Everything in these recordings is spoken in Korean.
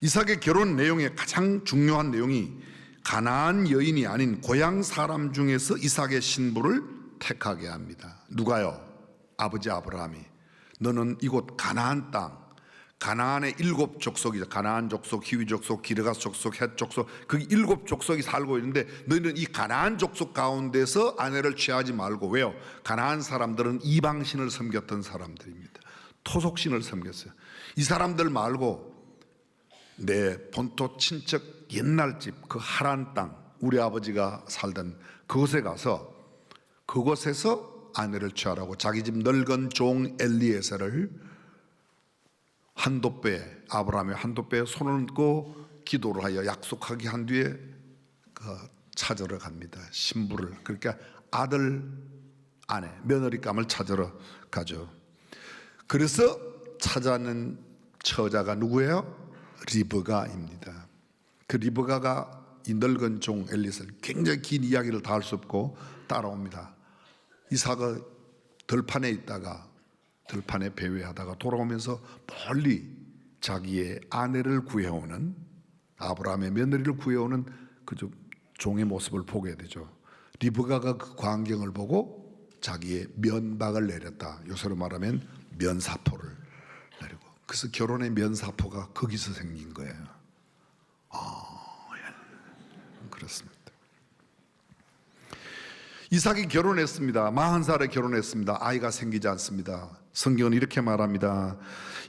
이삭의 결혼 내용의 가장 중요한 내용이 가나안 여인이 아닌 고향 사람 중에서 이삭의 신부를 택하게 합니다. 누가요? 아버지 아브라함이. 너는 이곳 가나안 땅, 가나안의 7 족속이죠. 가나안 족속, 히위 족속, 기르가스 족속, 헷 족속, 그 7 족속이 살고 있는데 너희는 이 가나안 족속 가운데서 아내를 취하지 말고. 왜요? 가나안 사람들은 이방신을 섬겼던 사람들입니다. 토속신을 섬겼어요. 이 사람들 말고 내 본토 친척 옛날 집, 그 하란 땅, 우리 아버지가 살던 그곳에 가서 그곳에서 아내를 취하라고 자기 집 늙은 종 엘리에셀을 한돛배에, 아브라함의 한돛배에 손을 얹고 기도를 하여 약속하게 한 뒤에 찾으러 갑니다. 신부를, 그러니까 아들, 아내, 며느리감을 찾으러 가죠. 그래서 찾아낸 처자가 누구예요? 리브가입니다. 그 리브가가 이 늙은 종 엘리셀, 굉장히 긴 이야기를 다 할 수 없고 따라옵니다. 이삭은 들판에 있다가 들판에 배회하다가 돌아오면서 멀리 자기의 아내를 구해오는, 아브라함의 며느리를 구해오는 그 종의 모습을 보게 되죠. 리브가가 그 광경을 보고 자기의 면박을 내렸다. 요새로 말하면 면사포를 내리고, 그래서 결혼의 면사포가 거기서 생긴 거예요. 그렇습니다. 이삭이 결혼했습니다. 40살에 결혼했습니다. 아이가 생기지 않습니다. 성경은 이렇게 말합니다.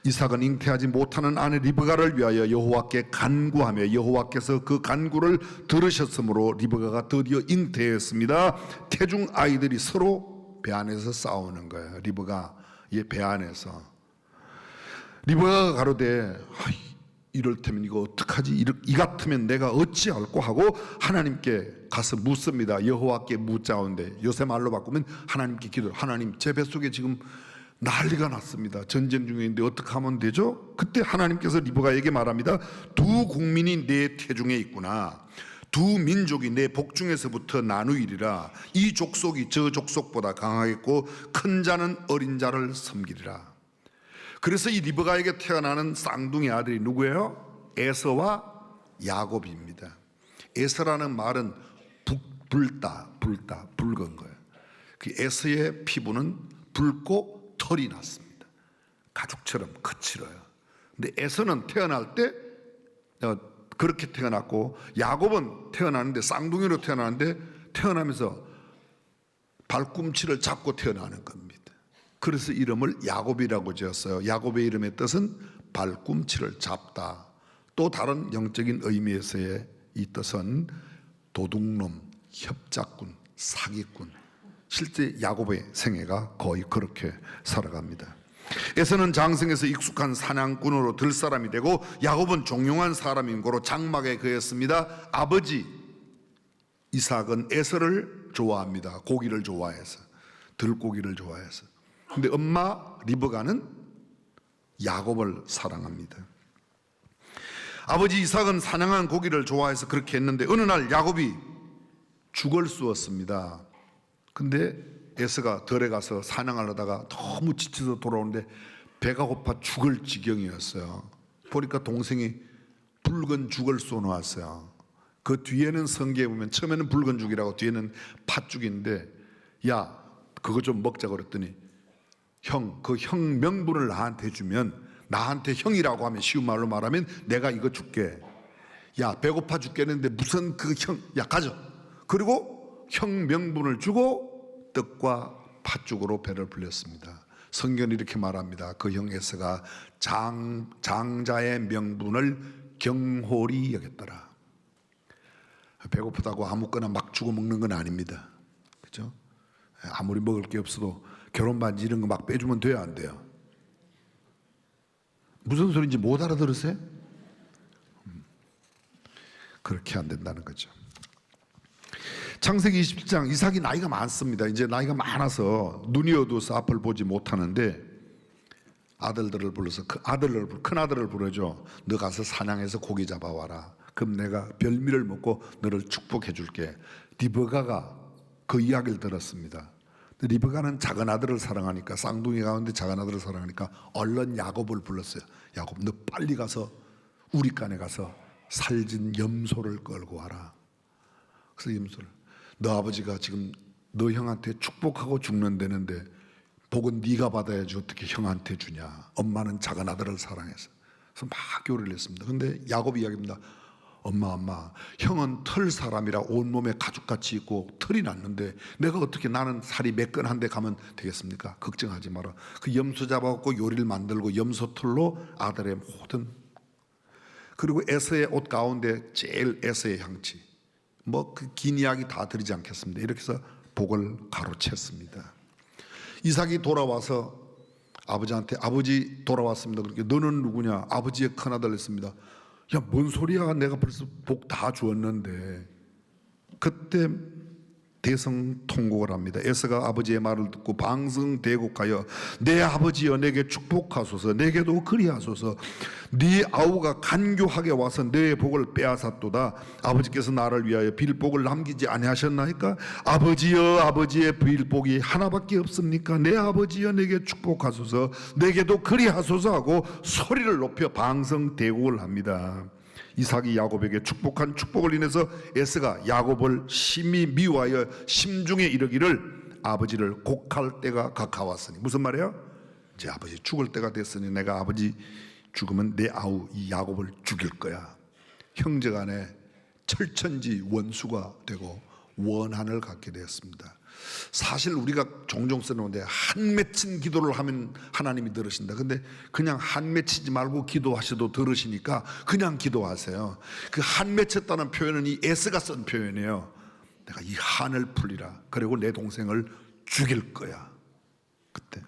이삭은 잉태하지 못하는 아내 리브가를 위하여 여호와께 간구하며 여호와께서 그 간구를 들으셨으므로 리브가가 드디어 잉태했습니다. 태중 아이들이 서로 배 안에서 싸우는 거예요. 리브가 배 안에서. 리브가가 가로되 이럴테면 이거 어떡하지? 이 같으면 내가 어찌할꼬 하고 하나님께 가서 묻습니다. 여호와께 묻자온데, 요새 말로 바꾸면 하나님께 기도. 하나님, 제 뱃속에 지금 난리가 났습니다. 전쟁 중인데 어떻게 하면 되죠? 그때 하나님께서 리브가에게 말합니다. 두 국민이 내 태중에 있구나. 두 민족이 내 복중에서부터 나누이리라. 이 족속이 저 족속보다 강하겠고 큰 자는 어린 자를 섬기리라. 그래서 이 리브가에게 태어나는 쌍둥이 아들이 누구예요? 에서와 야곱입니다. 에서라는 말은 붉은 거예요. 그 에서의 피부는 붉고 털이 났습니다. 가죽처럼 거칠어요. 근데 에서는 태어날 때 그렇게 태어났고, 야곱은 태어나는데 쌍둥이로 태어나는데 태어나면서 발꿈치를 잡고 태어나는 겁니다. 그래서 이름을 야곱이라고 지었어요. 야곱의 이름의 뜻은 발꿈치를 잡다. 또 다른 영적인 의미에서의 이 뜻은 도둑놈, 협작꾼, 사기꾼. 실제 야곱의 생애가 거의 그렇게 살아갑니다. 에서는 장성에서 익숙한 사냥꾼으로 들 사람이 되고, 야곱은 종용한 사람인 고로 장막에 거했습니다. 아버지 이삭은 에서를 좋아합니다. 고기를 좋아해서, 들고기를 좋아해서. 근데 엄마 리브가는 야곱을 사랑합니다. 아버지 이삭은 사냥한 고기를 좋아해서 그렇게 했는데 어느 날 야곱이 죽을 쑤었습니다. 근데 에서가 들에 가서 사냥하려다가 너무 지쳐서 돌아오는데 배가 고파 죽을 지경이었어요. 보니까 동생이 붉은 죽을 쏘놓았어요. 그 뒤에는 성경에 보면 처음에는 붉은 죽이라고 뒤에는 팥죽인데, 야 그거 좀 먹자 그랬더니 그 형 명분을 나한테 주면, 나한테 형이라고 하면 쉬운 말로 말하면 내가 이거 줄게. 야 배고파 죽겠는데 무슨 그 형, 야 가져. 그리고 형 명분을 주고 떡과 팥죽으로 배를 불렸습니다. 성경은 이렇게 말합니다. 그 형 에서가 장자의 명분을 경홀히 여겼더라. 배고프다고 아무거나 막 주고 먹는 건 아닙니다. 그렇죠? 아무리 먹을 게 없어도 결혼 반지 이런 거 막 빼주면 돼요, 안 돼요? 무슨 소리인지 못 알아들으세요? 그렇게 안 된다는 거죠. 창세기 27장, 이삭이 나이가 많습니다. 이제 나이가 많아서 눈이 어두워서 앞을 보지 못하는데 아들들을 불러서 큰 아들을 부르죠. 너 가서 사냥해서 고기 잡아와라. 그럼 내가 별미를 먹고 너를 축복해 줄게. 리브가가 그 이야기를 들었습니다. 리브가는 작은 아들을 사랑하니까, 쌍둥이 가운데 작은 아들을 사랑하니까 얼른 야곱을 불렀어요. 야곱, 너 빨리 가서 우리간에 가서 살진 염소를 끌고 와라. 그래서 염소를, 너 아버지가 지금 너 형한테 축복하고 죽는다는데 복은 네가 받아야지 어떻게 형한테 주냐. 엄마는 작은 아들을 사랑해서. 그래서 막 요리를 했습니다. 근데 야곱 이야기입니다. 엄마, 형은 털 사람이라 온몸에 가죽같이 있고 털이 났는데 내가 어떻게, 나는 살이 매끈한데 가면 되겠습니까? 걱정하지 마라. 그 염소 잡아갖고 요리를 만들고 염소 털로 아들의 모든, 그리고 에서의 옷 가운데 제일 에서의 향치, 뭐 그 긴 이야기 다 드리지 않겠습니다. 이렇게 해서 복을 가로챘습니다. 이삭이 돌아와서 아버지한테, 아버지 돌아왔습니다. 그렇게 너는 누구냐? 아버지의 큰아들 했습니다. 야, 뭔 소리야? 내가 벌써 복 다 주었는데. 그때 대성통곡을 합니다. 에서가 아버지의 말을 듣고 방성대곡하여 내 아버지여 내게 축복하소서, 내게도 그리하소서. 네 아우가 간교하게 와서 내 복을 빼앗았도다. 아버지께서 나를 위하여 빌복을 남기지 아니하셨나이까? 아버지여 아버지의 빌복이 하나밖에 없습니까? 내 아버지여 내게 축복하소서, 내게도 그리하소서 하고 소리를 높여 방성대곡을 합니다. 이삭이 야곱에게 축복한 축복을 인해서 에서가 야곱을 심히 미워하여 심중에 이르기를 아버지를 곡할 때가 가까웠으니, 무슨 말이에요? 이제 아버지 죽을 때가 됐으니 내가 아버지 죽으면 내 아우 이 야곱을 죽일 거야. 형제간에 철천지 원수가 되고 원한을 갖게 되었습니다. 사실 우리가 종종 쓰는데 한 맺힌 기도를 하면 하나님이 들으신다. 근데 그냥 한 맺히지 말고 기도하셔도 들으시니까 그냥 기도하세요. 그 한 맺혔다는 표현은 이 에스가 쓴 표현이에요. 내가 이 한을 풀리라. 그리고 내 동생을 죽일 거야. 그때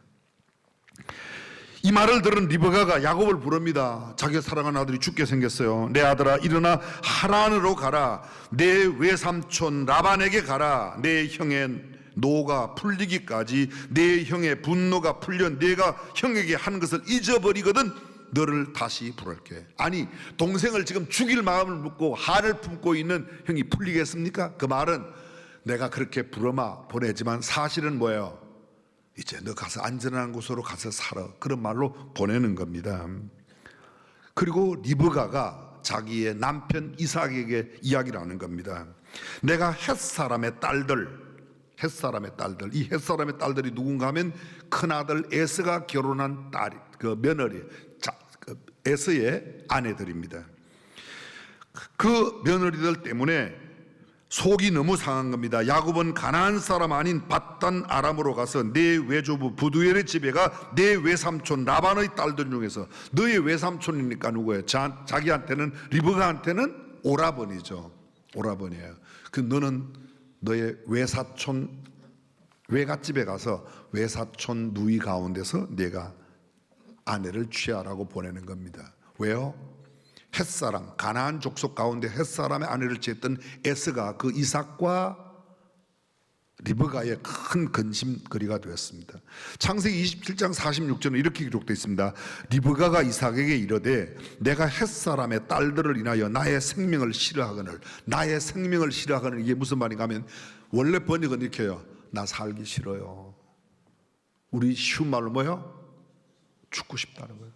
이 말을 들은 리브가가 야곱을 부릅니다. 자기가 사랑하는 아들이 죽게 생겼어요. 내 아들아 일어나 하란으로 가라. 내 외삼촌 라반에게 가라. 내 형의 노가 풀리기까지 내 형의 분노가 풀려 내가 형에게 한 것을 잊어버리거든 너를 다시 부를게. 아니, 동생을 지금 죽일 마음을 먹고 한을 품고 있는 형이 풀리겠습니까? 그 말은 내가 그렇게 부르마 보내지만 사실은 뭐예요? 이제 너 가서 안전한 곳으로 가서 살아. 그런 말로 보내는 겁니다. 그리고 리브가가 자기의 남편 이삭에게 이야기를 하는 겁니다. 내가 햇사람의 딸들, 이 햇사람의 딸들이 누군가 하면 큰아들 에서가 결혼한 딸, 그 며느리, 에서의 아내들입니다. 그 며느리들 때문에 속이 너무 상한 겁니다. 야곱은 가나안 사람 아닌 밧단 아람으로 가서 내 외조부 부두엘의 집에 가 내 외삼촌 라반의 딸들 중에서, 너의 외삼촌이니까 누구예요? 자기한테는, 리브가한테는 오라버니죠. 오라버니예요. 그 너는 너의 외사촌 외갓집에 가서 외사촌 누이 가운데서 내가 아내를 취하라고 보내는 겁니다. 왜요? 햇사람, 가나안 족속 가운데 햇사람의 아내를 취했던 에스가 그 이삭과 리브가의 큰 근심거리가 되었습니다. 창세기 27장 46절은 이렇게 기록되어 있습니다. 리브가가 이삭에게 이르되 내가 햇사람의 딸들을 인하여 나의 생명을 싫어하거늘. 나의 생명을 싫어하거늘, 이게 무슨 말인가 하면 원래 번역은 이렇게 해요. 나 살기 싫어요. 우리 쉬운 말로 뭐예요? 죽고 싶다는 거예요.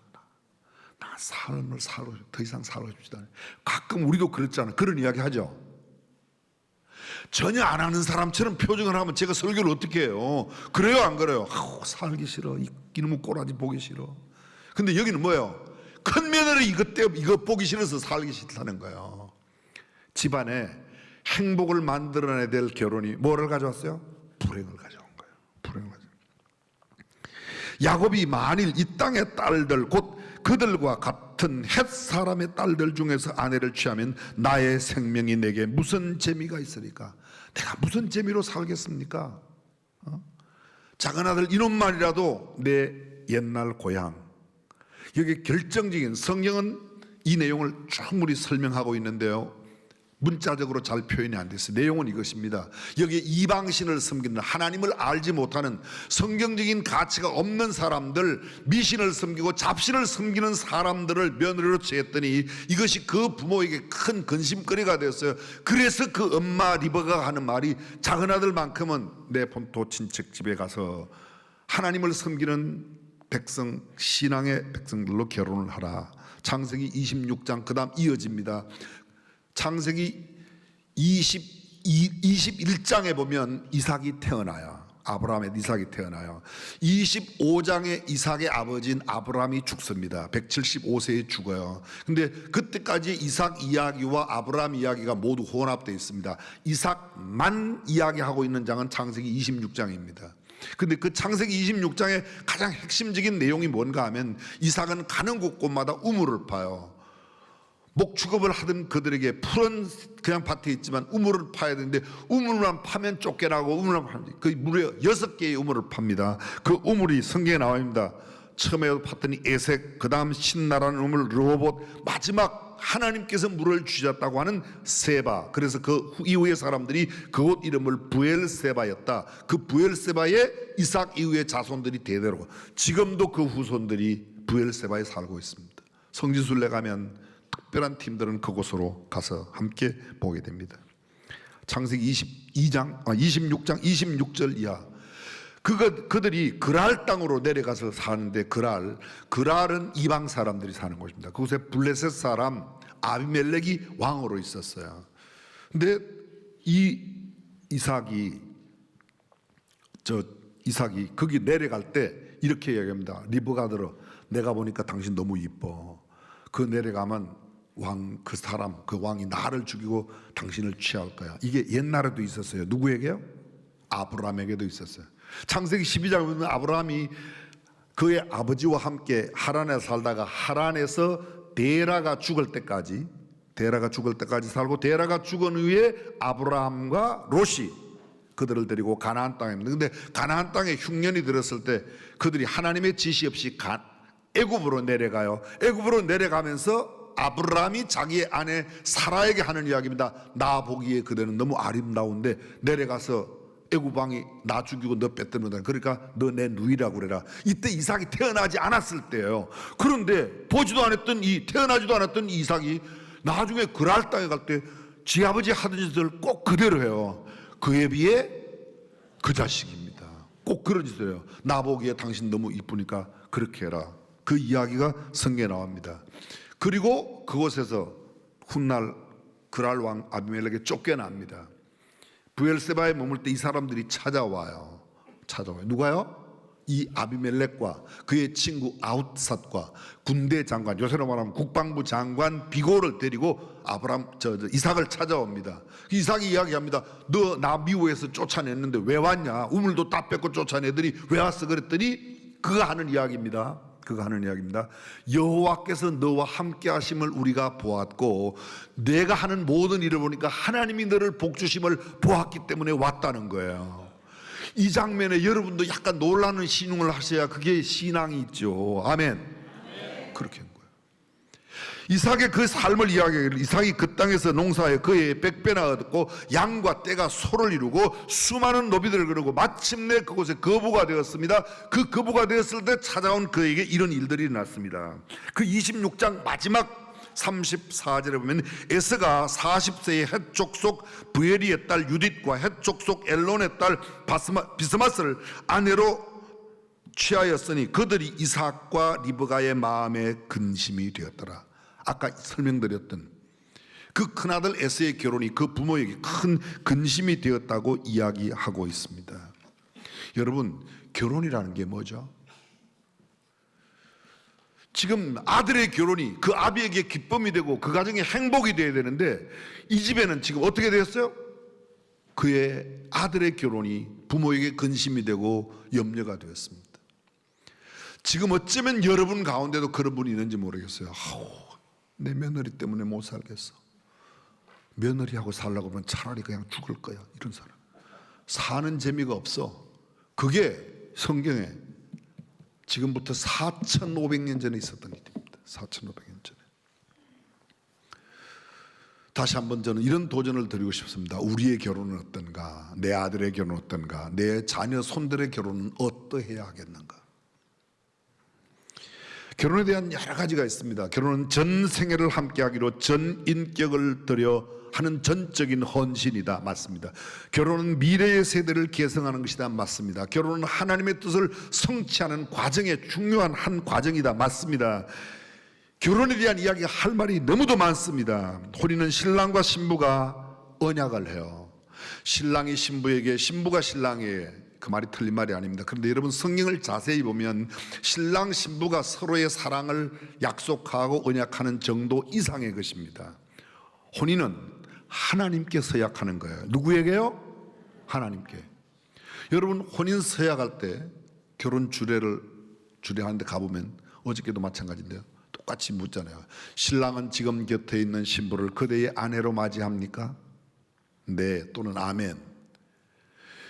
나 삶을 살고 더 이상 살고 싶지도 않아요. 가끔 우리도 그랬잖아요. 그런 이야기 하죠. 전혀 안 하는 사람처럼 표정을 하면 제가 설교를 어떻게 해요? 그래요 안 그래요? 살기 싫어. 이놈의 꼬라지 보기 싫어. 근데 여기는 뭐예요? 큰 며느리 이거 보기 싫어서 살기 싫다는 거예요. 집안에 행복을 만들어내야 될 결혼이 뭐를 가져왔어요? 불행을 가져온 거예요. 불행을 가져온 거예요. 야곱이 만일 이 땅의 딸들 곧 그들과 같은 헷 사람의 딸들 중에서 아내를 취하면 나의 생명이 내게 무슨 재미가 있으리까? 내가 무슨 재미로 살겠습니까? 작은 아들 이놈만이라도 내 옛날 고향. 여기 결정적인, 성경은 이 내용을 충분히 설명하고 있는데요, 문자적으로 잘 표현이 안 됐어요. 내용은 이것입니다. 여기 이방신을 섬기는, 하나님을 알지 못하는, 성경적인 가치가 없는 사람들, 미신을 섬기고 잡신을 섬기는 사람들을 며느리로 취했더니 이것이 그 부모에게 큰 근심거리가 되었어요. 그래서 그 엄마 리브가가 하는 말이, 작은 아들만큼은 내 본토 친척 집에 가서 하나님을 섬기는 백성, 신앙의 백성들로 결혼을 하라. 창세기 26장 그다음 이어집니다. 창세기 21장에 보면 이삭이 태어나요. 아브라함의 이삭이 태어나요. 25장에 이삭의 아버지인 아브라함이 죽습니다. 175세에 죽어요. 근데 그때까지 이삭 이야기와 아브라함 이야기가 모두 혼합되어 있습니다. 이삭만 이야기하고 있는 장은 창세기 26장입니다. 근데 그 창세기 26장의 가장 핵심적인 내용이 뭔가 하면 이삭은 가는 곳곳마다 우물을 파요. 목축업을 하던 그들에게 풀은 그냥 밭에 있지만 우물을 파야 되는데 우물만 파면 쫓겨나고 우물만 파면 그 무려 6개의 우물을 팝니다. 그 우물이 성경에 나와있습니다. 처음에 팠더니 에색, 그 다음 신나라는 우물, 르호봇, 마지막 하나님께서 물을 주셨다고 하는 세바. 그래서 그 이후의 사람들이 그곳 이름을 부엘세바였다. 그 부엘세바에 이삭 이후의 자손들이 대대로 지금도 그 후손들이 부엘세바에 살고 있습니다. 성지순례 가면 특별한 팀들은 그곳으로 가서 함께 보게 됩니다. 창세기 26장 26절 이하 그들이 그랄 땅으로 내려가서 사는데 그랄은 이방 사람들이 사는 곳입니다. 그곳에 블레셋 사람 아비멜렉이 왕으로 있었어요. 근데 이삭이 거기 내려갈 때 이렇게 얘기합니다. 리브가 들어 내가 보니까 당신 너무 이뻐. 그 내려가면 그 왕이 나를 죽이고 당신을 취할 거야. 이게 옛날에도 있었어요. 누구에게요? 아브라함에게도 있었어요. 창세기 12장에 보면 아브라함이 그의 아버지와 함께 하란에 살다가 하란에서 데라가 죽을 때까지 살고 데라가 죽은 후에 아브라함과 롯이 그들을 데리고 가나안 땅입니다. 근데 가나안 땅에 흉년이 들었을 때 그들이 하나님의 지시 없이 애굽으로 내려가요. 애굽으로 내려가면서 아브라함이 자기의 아내 사라에게 하는 이야기입니다. 나 보기에 그대는 너무 아름다운데 내려가서 애굽 왕이 나 죽이고 너 뺏들는다. 그러니까 너 내 누이라고 그래라. 이때 이삭이 태어나지 않았을 때예요. 그런데 태어나지도 않았던 이삭이 나중에 그랄 땅에 갈 때 지 아버지 하던 짓을 꼭 그대로 해요. 그에 비해 그 자식입니다. 꼭 그런 짓을 해요. 나 보기에 당신 너무 이쁘니까 그렇게 해라. 그 이야기가 성경에 나옵니다. 그리고 그곳에서 훗날 그랄 왕 아비멜렉에 쫓겨납니다. 부엘세바에 머물 때 이 사람들이 찾아와요. 누가요? 이 아비멜렉과 그의 친구 아웃삿과 군대 장관, 요새로 말하면 국방부 장관 비고를 데리고 이삭을 찾아옵니다. 이삭이 이야기합니다. 너 나 미국에서 쫓아냈는데 왜 왔냐? 우물도 다 뺏고 쫓아내더니 왜 왔어? 그랬더니 그가 하는 이야기입니다. 여호와께서 너와 함께 하심을 우리가 보았고 내가 하는 모든 일을 보니까 하나님이 너를 복주심을 보았기 때문에 왔다는 거예요. 이 장면에 여러분도 약간 놀라는 신용을 하셔야 그게 신앙이 있죠. 아멘. 그렇게 한 거예요. 이삭의 그 삶을 이야기하기를 이삭이 그 땅에서 농사에 그의 100배나 얻고 양과 떼가 소를 이루고 수많은 노비들을 거르고 마침내 그곳에 거부가 되었습니다. 그 거부가 되었을 때 찾아온 그에게 이런 일들이 일어났습니다. 그 26장 마지막 34절에 보면 에스가 40세의 헷 족속 부엘리의 딸 유딧과 헷 족속 엘론의 딸 비스맛을 아내로 취하였으니 그들이 이삭과 리브가의 마음에 근심이 되었더라. 아까 설명드렸던 그 큰아들 에스의 결혼이 그 부모에게 큰 근심이 되었다고 이야기하고 있습니다. 여러분, 결혼이라는 게 뭐죠? 지금 아들의 결혼이 그 아비에게 기쁨이 되고 그 가정에 행복이 되어야 되는데 이 집에는 지금 어떻게 되었어요? 그의 아들의 결혼이 부모에게 근심이 되고 염려가 되었습니다. 지금 어쩌면 여러분 가운데도 그런 분이 있는지 모르겠어요. 내 며느리 때문에 못 살겠어. 며느리하고 살려고 하면 차라리 그냥 죽을 거야. 이런 사람. 사는 재미가 없어. 그게 성경에 지금부터 4,500년 전에 있었던 일입니다. 4,500년 전에. 다시 한번 저는 이런 도전을 드리고 싶습니다. 우리의 결혼은 어떤가? 내 아들의 결혼은 어떤가? 내 자녀 손들의 결혼은 어떠해야 하겠는가? 결혼에 대한 여러 가지가 있습니다. 결혼은 전 생애를 함께 하기로 전 인격을 들여 하는 전적인 헌신이다. 맞습니다. 결혼은 미래의 세대를 계승하는 것이다. 맞습니다. 결혼은 하나님의 뜻을 성취하는 과정의 중요한 한 과정이다. 맞습니다. 결혼에 대한 이야기가 할 말이 너무도 많습니다. 혼인은 신랑과 신부가 언약을 해요. 신랑이 신부에게, 신부가 신랑에게. 그 말이 틀린 말이 아닙니다. 그런데 여러분, 성경을 자세히 보면 신랑 신부가 서로의 사랑을 약속하고 언약하는 정도 이상의 것입니다. 혼인은 하나님께 서약하는 거예요. 누구에게요? 하나님께. 여러분, 혼인 서약할 때 결혼 주례하는 데 가보면 어저께도 마찬가지인데요, 똑같이 묻잖아요. 신랑은 지금 곁에 있는 신부를 그대의 아내로 맞이합니까? 네 또는 아멘.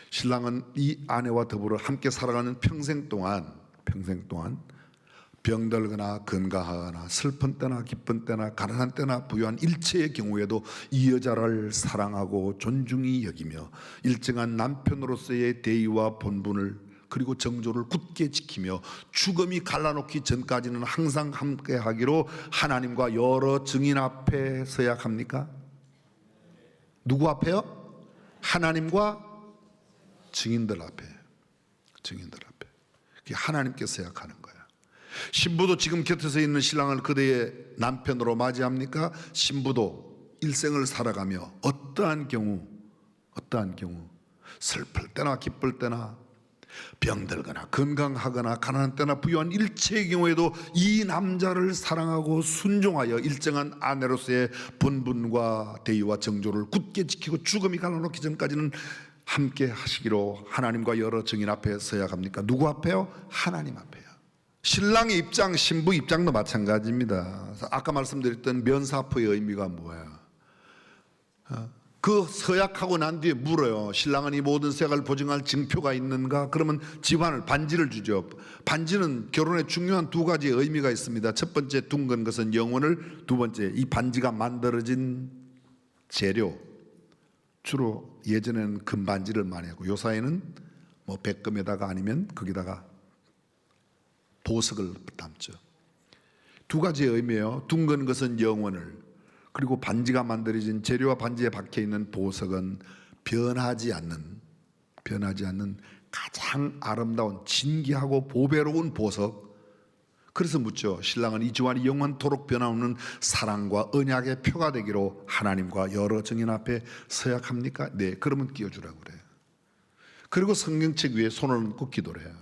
신랑은 이 아내와 더불어 함께 살아가는 평생 동안 병들거나 건강하거나 슬픈 때나 기쁜 때나 가난한 때나 부유한 일체의 경우에도 이 여자를 사랑하고 존중히 여기며 일정한 남편으로서의 대의와 본분을 그리고 정조를 굳게 지키며 죽음이 갈라놓기 전까지는 항상 함께 하기로 하나님과 여러 증인 앞에 서약합니까? 누구 앞에요? 하나님과 증인들 앞에. 그게 하나님께 서약하는 거예요. 신부도 지금 곁에서 있는 신랑을 그대의 남편으로 맞이합니까? 신부도 일생을 살아가며 어떠한 경우 슬플 때나 기쁠 때나 병들거나 건강하거나 가난한 때나 부유한 일체의 경우에도 이 남자를 사랑하고 순종하여 일정한 아내로서의 본분과 대의와 정조를 굳게 지키고 죽음이 갈라놓기 전까지는 함께 하시기로 하나님과 여러 증인 앞에 서약합니까? 누구 앞에요? 하나님 앞에요. 신랑의 입장, 신부 입장도 마찬가지입니다. 아까 말씀드렸던 면사포의 의미가 뭐예요? 그 서약하고 난 뒤에 물어요. 신랑은 이 모든 서약을 보증할 증표가 있는가? 그러면 지환을, 반지를 주죠. 반지는 결혼에 중요한 두 가지의 의미가 있습니다. 첫 번째 둥근 것은 영혼을, 두 번째 이 반지가 만들어진 재료, 주로 예전에는 금반지를 많이 하고 요사이는 뭐 백금에다가 아니면 거기다가 보석을 담죠. 두 가지의 의미예요. 둥근 것은 영혼을, 그리고 반지가 만들어진 재료와 반지에 박혀있는 보석은 변하지 않는 가장 아름다운 진귀하고 보배로운 보석. 그래서 묻죠. 신랑은 이 지환이 영원토록 변함없는 사랑과 언약의 표가 되기로 하나님과 여러 증인 앞에 서약합니까? 네. 그러면 끼워주라고 그래요. 그리고 성경책 위에 손을 얹고 기도를 해요.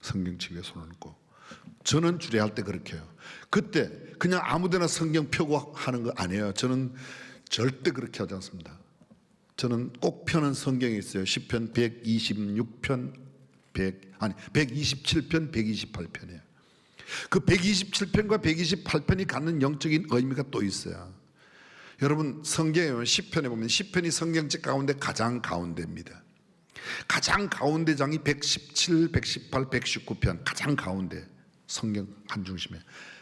성경책 위에 손을 얹고. 저는 주례할 때 그렇게 해요. 그때 그냥 아무데나 성경 펴고 하는 거 아니에요. 저는 절대 그렇게 하지 않습니다. 저는 꼭 펴는 성경이 있어요. 시편 127편 128편이에요. 그 127편과 128편이 갖는 영적인 의미가 또 있어요. 여러분, 성경에 보면 시편에 보면 시편이 성경책 가운데 가장 가운데입니다. 가장 가운데 장이 117, 118, 119편 가장 가운데 성경 한중심에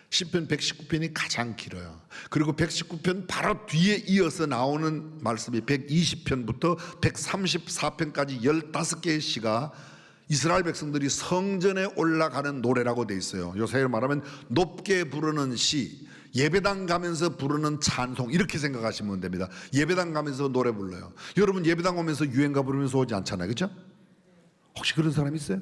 시편 119편이 가장 길어요. 그리고 119편 바로 뒤에 이어서 나오는 말씀이 120편부터 134편까지 15개의 시가 이스라엘 백성들이 성전에 올라가는 노래라고 돼 있어요. 요새 말하면 높게 부르는 시, 예배당 가면서 부르는 찬송, 이렇게 생각하시면 됩니다. 예배당 가면서 노래 불러요. 여러분, 예배당 오면서 유행가 부르면서 오지 않잖아요, 그렇죠? 혹시 그런 사람 있어요?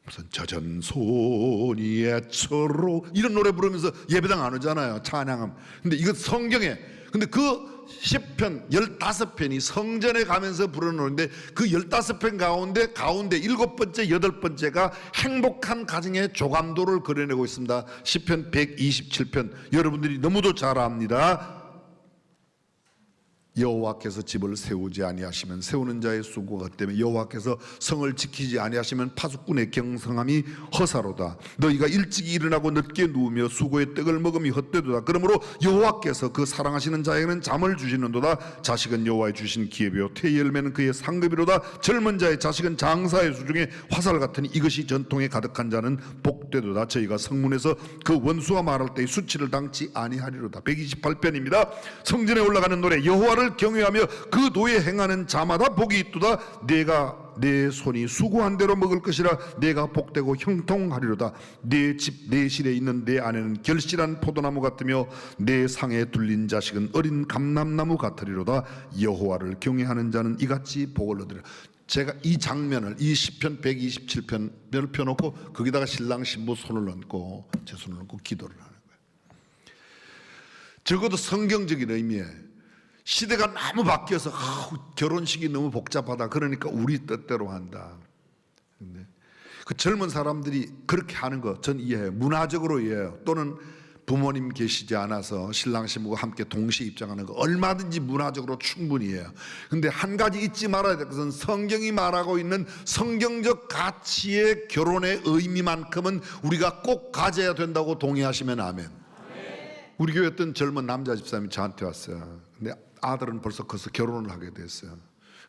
무슨 젖은 손이 애처로 이런 노래 부르면서 예배당 안 오잖아요, 찬양함. 근데 이거 성경에, 근데 그 시편 15편이 성전에 가면서 부르는 노래인데 그 15편 가운데 7번째, 8번째가 행복한 가정의 조감도를 그려내고 있습니다. 시편 127편 여러분들이 너무도 잘 압니다. 여호와께서 집을 세우지 아니하시면 세우는 자의 수고가 때문에 여호와께서 성을 지키지 아니하시면 파수꾼의 경성함이 허사로다. 너희가 일찍 일어나고 늦게 누우며 수고의 떡을 먹음이 헛되도다. 그러므로 여호와께서 그 사랑하시는 자에게는 잠을 주시는도다. 자식은 여호와의 주신 기업이요 태의 열매는 그의 상급이로다. 젊은 자의 자식은 장사의 수중에 화살 같으니 이것이 전통에 가득한 자는 복되도다. 저희가 성문에서 그 원수와 말할 때의 수치를 당치 아니하리로다. 128편입니다. 성전에 올라가는 노래, 여호와를 경외하며 그 도에 행하는 자마다 복이 있도다. 내가 내 손이 수고한 대로 먹을 것이라. 내가 복되고 형통하리로다. 내 집 내 실에 있는 내 아내는 결실한 포도나무 같으며 내 상에 둘린 자식은 어린 감람나무 같으리로다. 여호와를 경외하는 자는 이같이 복을 얻으리라. 제가 이 장면을, 이 시편 127편을 펴놓고 거기다가 신랑 신부 손을 얹고 제 손을 얹고 기도를 하는 거예요. 적어도 성경적인 의미에 시대가 너무 바뀌어서 결혼식이 너무 복잡하다, 그러니까 우리 뜻대로 한다. 근데 그 젊은 사람들이 그렇게 하는 거 전 이해해요. 문화적으로 이해해요. 또는 부모님 계시지 않아서 신랑 신부가 함께 동시에 입장하는 거 얼마든지 문화적으로 충분히 해요. 근데 한 가지 잊지 말아야 될 것은 성경이 말하고 있는 성경적 가치의 결혼의 의미만큼은 우리가 꼭 가져야 된다고 동의하시면 아멘. 우리 교회 어떤 젊은 남자 집사님이 저한테 왔어요. 근데 아들은 벌써 커서 결혼을 하게 됐어요.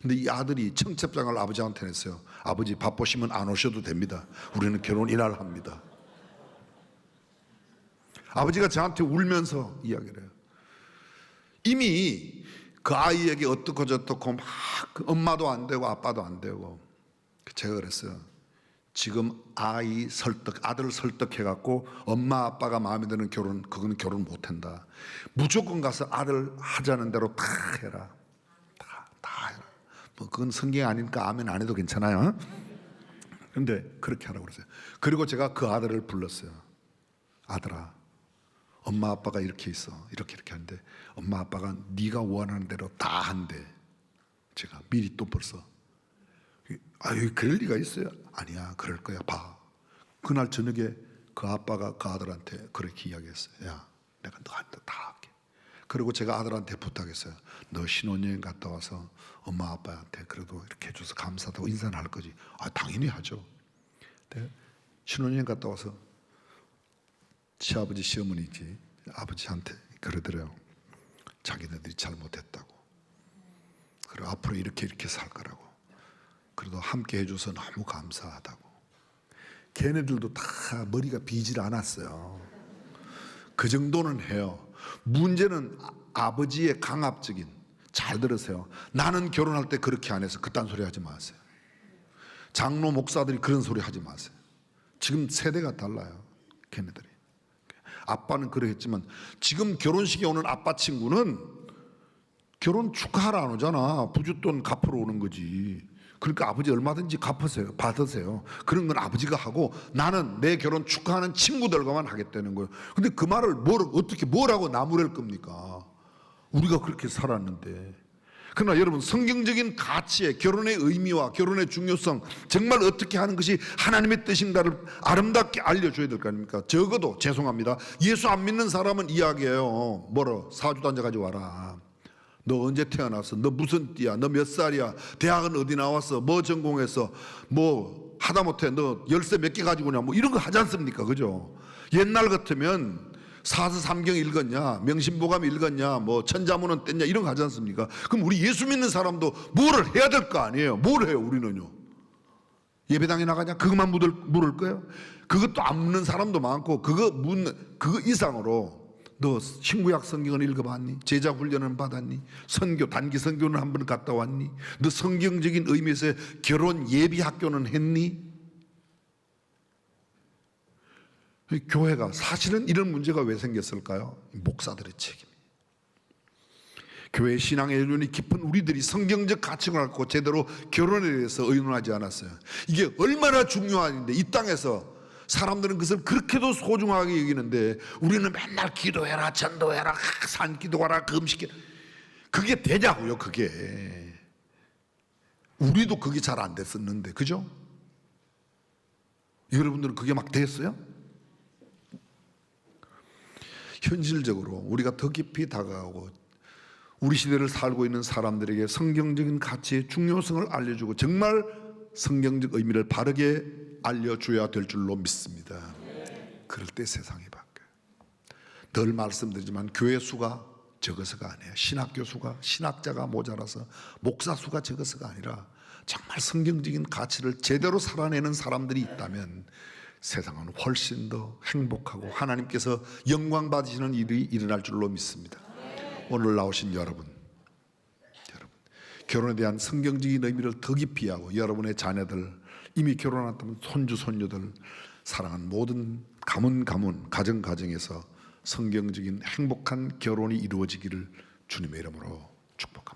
근데 이 아들이 청첩장을 아버지한테 냈어요. 아버지 바쁘시면 안 오셔도 됩니다. 우리는 결혼 이날 합니다. 아버지가 저한테 울면서 이야기를 해요. 이미 그 아이에게 어떻고 저떻고 막 엄마도 안 되고 아빠도 안 되고. 제가 그랬어요. 지금 아들을 설득해갖고 엄마 아빠가 마음에 드는 결혼, 그거는 결혼 못한다. 무조건 가서 아들 하자는 대로 다 해라. 다 해라. 뭐 그건 성경이 아니니까 아멘 안 해도 괜찮아요. 근데 그렇게 하라고 그랬어요. 그리고 제가 그 아들을 불렀어요. 아들아, 엄마 아빠가 이렇게 있어, 이렇게 하는데 엄마 아빠가 네가 원하는 대로 다 한대. 제가 미리 또 벌써 그럴 리가 있어요? 아니야, 그럴 거야. 봐. 그날 저녁에 그 아빠가 그 아들한테 그렇게 이야기했어요. 야, 내가 너한테 다 할게. 그리고 제가 아들한테 부탁했어요. 너 신혼여행 갔다 와서 엄마 아빠한테 그래도 이렇게 해줘서 감사하다고 인사는 할 거지. 당연히 하죠. 네? 신혼여행 갔다 와서 시아버지 시어머니지 아버지한테 그러더래요. 자기네들이 잘못했다고. 그리고 앞으로 이렇게 살 거라고. 그래도 함께 해줘서 너무 감사하다고. 걔네들도 다 머리가 비질 않았어요. 그 정도는 해요. 문제는 아버지의 강압적인, 잘 들으세요. 나는 결혼할 때 그렇게 안 해서 그딴 소리 하지 마세요. 장로 목사들이 그런 소리 하지 마세요. 지금 세대가 달라요. 걔네들이. 아빠는 그러겠지만 지금 결혼식에 오는 아빠 친구는 결혼 축하하러 안 오잖아. 부잣돈 갚으러 오는 거지. 그러니까 아버지 얼마든지 갚으세요. 받으세요. 그런 건 아버지가 하고 나는 내 결혼 축하하는 친구들과만 하겠다는 거예요. 근데 그 말을 어떻게 뭐라고 나무랄 겁니까? 우리가 그렇게 살았는데. 그러나 여러분, 성경적인 가치의 결혼의 의미와 결혼의 중요성, 정말 어떻게 하는 것이 하나님의 뜻인가를 아름답게 알려줘야 될 거 아닙니까? 적어도 죄송합니다, 예수 안 믿는 사람은 이야기해요. 사주단자 가져와라. 너 언제 태어났어? 너 무슨 띠야? 너 몇 살이야? 대학은 어디 나왔어? 뭐 전공했어? 뭐 하다못해 너 열쇠 몇 개 가지고 오냐? 뭐 이런 거 하지 않습니까? 그죠? 옛날 같으면 사서삼경 읽었냐, 명심보감 읽었냐, 뭐 천자문은 뗐냐, 이런 거 하지 않습니까? 그럼 우리 예수 믿는 사람도 뭐를 해야 될 거 아니에요? 뭘 해요 우리는요? 예배당에 나가냐? 그것만 물을 거예요? 그것도 안 묻는 사람도 많고, 그거 이상으로 너 신구약 성경을 읽어봤니? 제자 훈련은 받았니? 단기 선교는 한 번 갔다 왔니? 너 성경적인 의미에서 결혼 예비 학교는 했니? 교회가 사실은 이런 문제가 왜 생겼을까요? 목사들의 책임이에요. 교회 신앙의 연륜이 깊은 우리들이 성경적 가치를 갖고 제대로 결혼에 대해서 의논하지 않았어요. 이게 얼마나 중요한데 이 땅에서 사람들은 그것을 그렇게도 소중하게 여기는데 우리는 맨날 기도해라, 전도해라, 산기도하라, 금식해라. 그게 되냐고요, 그게. 우리도 그게 잘 안 됐었는데, 그죠? 여러분들은 그게 막 됐어요? 현실적으로 우리가 더 깊이 다가가고 우리 시대를 살고 있는 사람들에게 성경적인 가치의 중요성을 알려주고 정말 성경적 의미를 바르게 알려줘야 될 줄로 믿습니다. 그럴 때 세상이 바뀌어요. 늘 말씀드리지만 교회 수가 적어서가 아니에요. 신학교 수가, 신학자가 모자라서 목사 수가 적어서가 아니라 정말 성경적인 가치를 제대로 살아내는 사람들이 있다면 세상은 훨씬 더 행복하고 하나님께서 영광 받으시는 일이 일어날 줄로 믿습니다. 오늘 나오신 여러분, 결혼에 대한 성경적인 의미를 더 깊이 하고 여러분의 자녀들, 이미 결혼했다면 손주, 손녀들, 사랑하는 모든 가문, 가정에서 성경적인 행복한 결혼이 이루어지기를 주님의 이름으로 축복합니다.